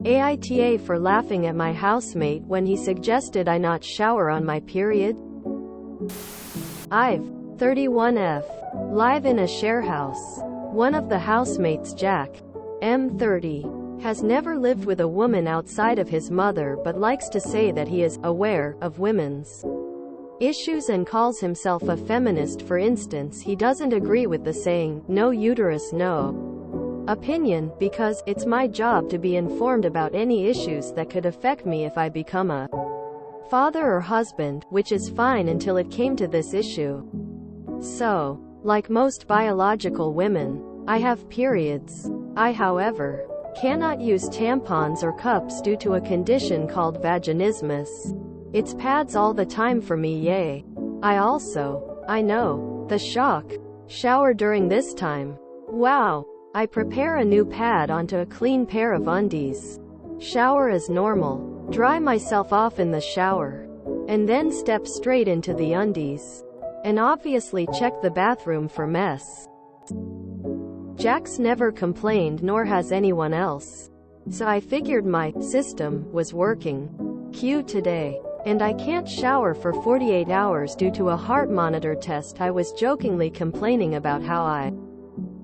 AITA for laughing at my housemate when he suggested I not shower on my period. I've 31F. Live in a share house. One of the housemates, Jack, M30, has never lived with a woman outside of his mother but likes to say that he is aware of women's issues and calls himself a feminist. For instance, he doesn't agree with the saying, "No uterus, no opinion," because it's my job to be informed about any issues that could affect me if I become a father or husband, which is fine until it came to this issue. So, like most biological women, I have periods. I, however, cannot use tampons or cups due to a condition called vaginismus. It's pads all the time for me, yay. I know, the shock. Shower during this time. Wow. I prepare a new pad onto a clean pair of undies. Shower as normal. Dry myself off in the shower. And then step straight into the undies. And obviously check the bathroom for mess. Jack's never complained, nor has anyone else. So I figured my system was working. Cue today. And I can't shower for 48 hours due to a heart monitor test. I was jokingly complaining about how I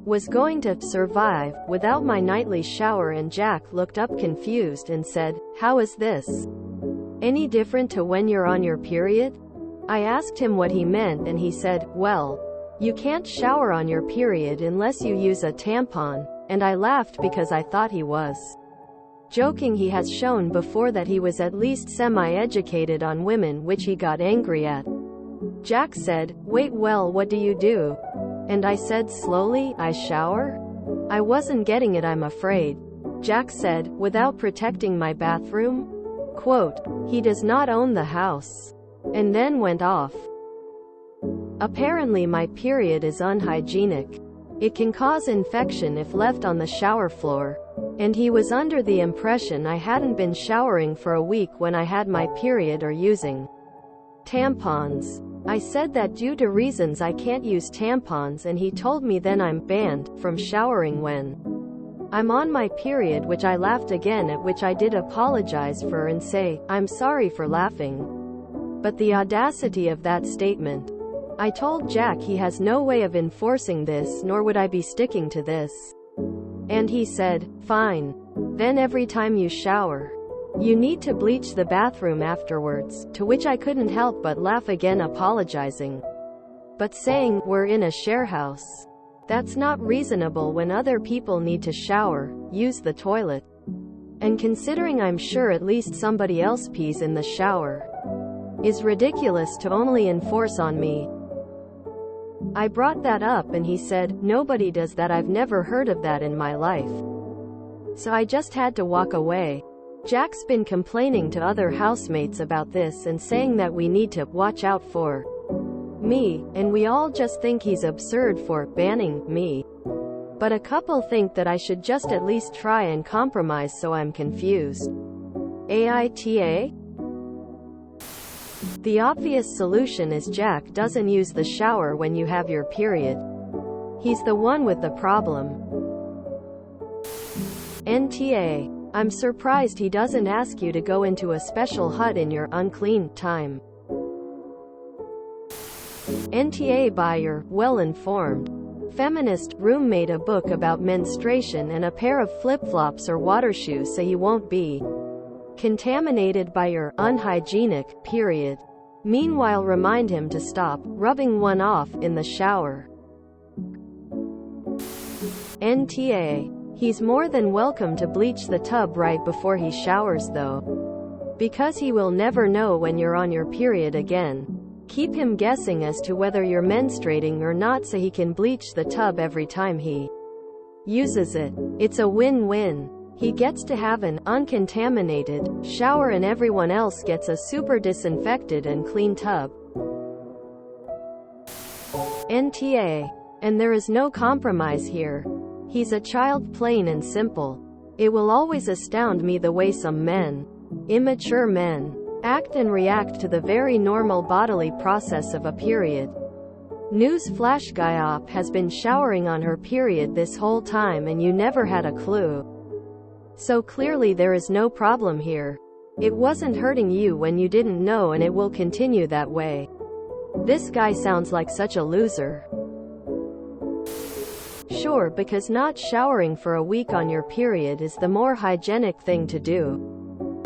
was going to survive without my nightly shower, and Jack looked up confused and said, "How is this any different to when you're on your period?" I asked him what he meant and he said, "Well, you can't shower on your period unless you use a tampon," and I laughed because I thought he was joking. He has shown before that he was at least semi-educated on women, which he got angry at. Jack said, "Wait, well, what do you do?" And I said slowly, "I shower?" I wasn't getting it, I'm afraid. Jack said, "Without protecting my bathroom?" Quote, "He does not own the house." And then went off. Apparently my period is unhygienic. It can cause infection if left on the shower floor. And he was under the impression I hadn't been showering for a week when I had my period or using tampons. I said that due to reasons I can't use tampons, and he told me then I'm banned from showering when I'm on my period, which I laughed again, at which I did apologize for and say, "I'm sorry for laughing." But the audacity of that statement. I told Jack he has no way of enforcing this, nor would I be sticking to this. And he said, "Fine. Then every time you shower, you need to bleach the bathroom afterwards," to which I couldn't help but laugh again, apologizing. But saying, "We're in a share house. That's not reasonable when other people need to shower, use the toilet. And considering I'm sure at least somebody else pees in the shower, is ridiculous to only enforce on me." I brought that up and he said, "Nobody does that. I've never heard of that in my life." So I just had to walk away. Jack's been complaining to other housemates about this and saying that we need to watch out for me, and we all just think he's absurd for banning me. But a couple think that I should just at least try and compromise, so I'm confused. AITA? The obvious solution is Jack doesn't use the shower when you have your period. He's the one with the problem. NTA. I'm surprised he doesn't ask you to go into a special hut in your unclean time. NTA by your well-informed feminist roommate a book about menstruation and a pair of flip-flops or water shoes so you won't be contaminated by your unhygienic period. Meanwhile, remind him to stop rubbing one off in the shower. NTA. He's more than welcome to bleach the tub right before he showers though, because he will never know when you're on your period again. Keep him guessing as to whether you're menstruating or not so he can bleach the tub every time he uses it. It's a win-win. He gets to have an uncontaminated shower and everyone else gets a super disinfected and clean tub. NTA. And there is no compromise here. He's a child, plain and simple. It will always astound me the way some men, immature men, act and react to the very normal bodily process of a period. News flash: Guyop has been showering on her period this whole time and you never had a clue. So clearly there is no problem here. It wasn't hurting you when you didn't know, and it will continue that way. This guy sounds like such a loser. Sure, because not showering for a week on your period is the more hygienic thing to do.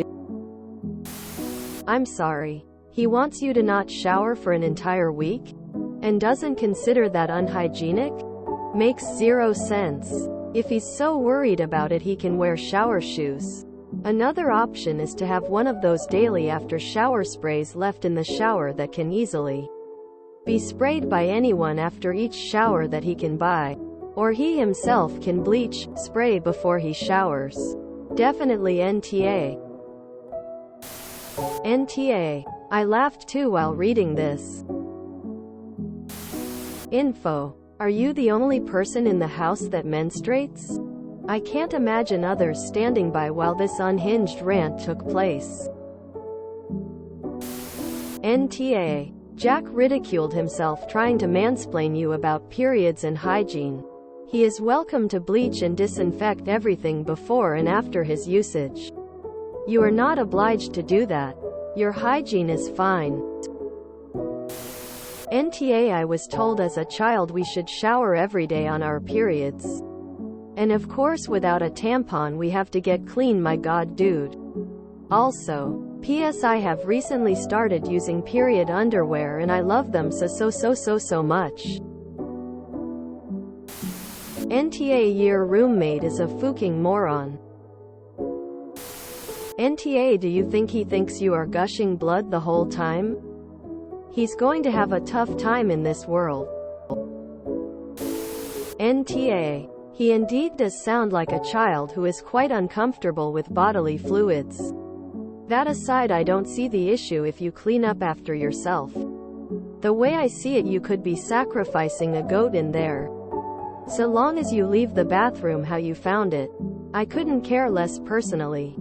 I'm sorry. He wants you to not shower for an entire week? And doesn't consider that unhygienic? Makes zero sense. If he's so worried about it, he can wear shower shoes. Another option is to have one of those daily after shower sprays left in the shower that can easily be sprayed by anyone after each shower that he can buy. Or he himself can bleach, spray before he showers. Definitely NTA. NTA. I laughed too while reading this. Info. Are you the only person in the house that menstruates? I can't imagine others standing by while this unhinged rant took place. NTA. Jack ridiculed himself trying to mansplain you about periods and hygiene. He is welcome to bleach and disinfect everything before and after his usage. You are not obliged to do that. Your hygiene is fine. NTA. I was told as a child we should shower every day on our periods. And of course without a tampon we have to get clean, my god dude. Also, PS I have recently started using period underwear and I love them so much. NTA. Your roommate is a fucking moron. NTA. Do you think he thinks you are gushing blood the whole time? He's going to have a tough time in this world. NTA. He indeed does sound like a child who is quite uncomfortable with bodily fluids. That aside, I don't see the issue if you clean up after yourself. The way I see it, you could be sacrificing a goat in there. So long as you leave the bathroom how you found it. I couldn't care less personally.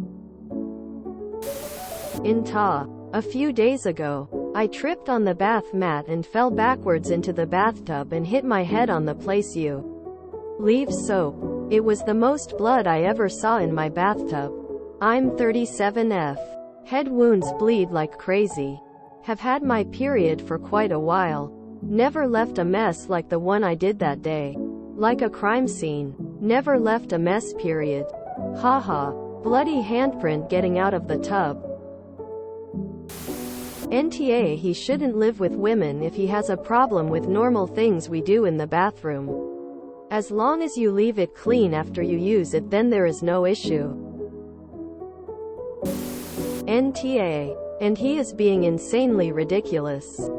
A few days ago, I tripped on the bath mat and fell backwards into the bathtub and hit my head on the place you leave soap. It was the most blood I ever saw in my bathtub. I'm 37F. Head wounds bleed like crazy. Have had my period for quite a while. Never left a mess like the one I did that day. Like a crime scene. Never left a mess, period. Haha. Bloody handprint getting out of the tub. NTA. He shouldn't live with women if he has a problem with normal things we do in the bathroom. As long as you leave it clean after you use it, then there is no issue. NTA. And he is being insanely ridiculous.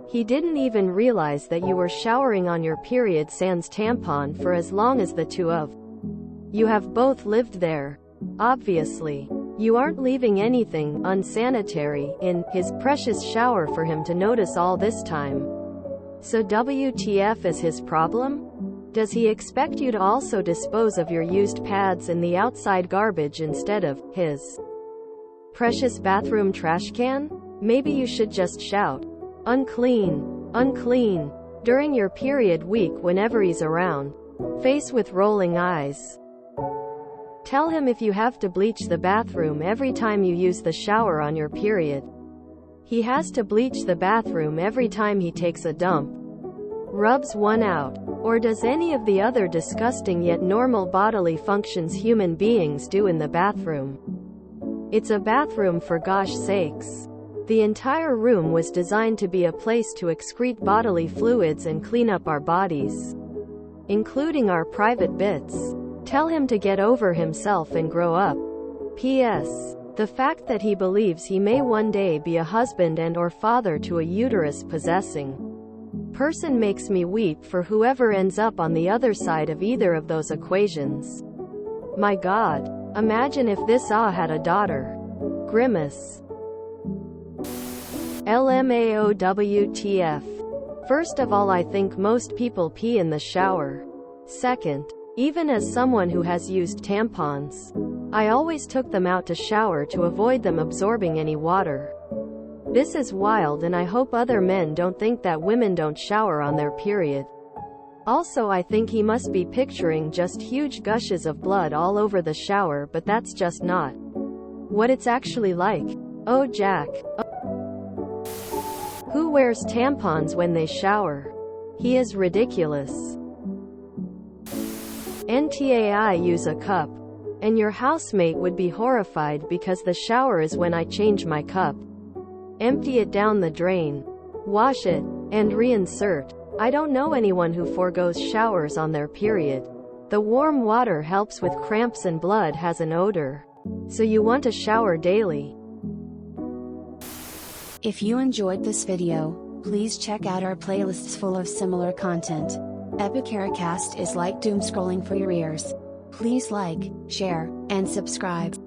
He didn't even realize that you were showering on your period sans tampon for as long as the two of you have both lived there. Obviously, you aren't leaving anything unsanitary in his precious shower for him to notice all this time. So WTF is his problem? Does he expect you to also dispose of your used pads in the outside garbage instead of his precious bathroom trash can? Maybe you should just shout, "Unclean, unclean," during your period week whenever he's around. Face with rolling eyes. Tell him if you have to bleach the bathroom every time you use the shower on your period, he has to bleach the bathroom every time he takes a dump, rubs one out, or does any of the other disgusting yet normal bodily functions human beings do in the bathroom. It's a bathroom, for gosh sakes. The entire room was designed to be a place to excrete bodily fluids and clean up our bodies, including our private bits. Tell him to get over himself and grow up. P.S. The fact that he believes he may one day be a husband and/or father to a uterus-possessing person makes me weep for whoever ends up on the other side of either of those equations. My God. Imagine if this had a daughter. Grimace. LMAOWTF. First of all, I think most people pee in the shower. Second, even as someone who has used tampons, I always took them out to shower to avoid them absorbing any water. This is wild, and I hope other men don't think that women don't shower on their period. Also, I think he must be picturing just huge gushes of blood all over the shower, but that's just not what it's actually like. Oh, Jack. Who wears tampons when they shower? He is ridiculous. NTAI use a cup. And your housemate would be horrified because the shower is when I change my cup. Empty it down the drain. Wash it. And reinsert. I don't know anyone who forgoes showers on their period. The warm water helps with cramps and blood has an odor. So you want to shower daily. If you enjoyed this video, please check out our playlists full of similar content. AmITheAsshole is like doom scrolling for your ears. Please like, share, and subscribe.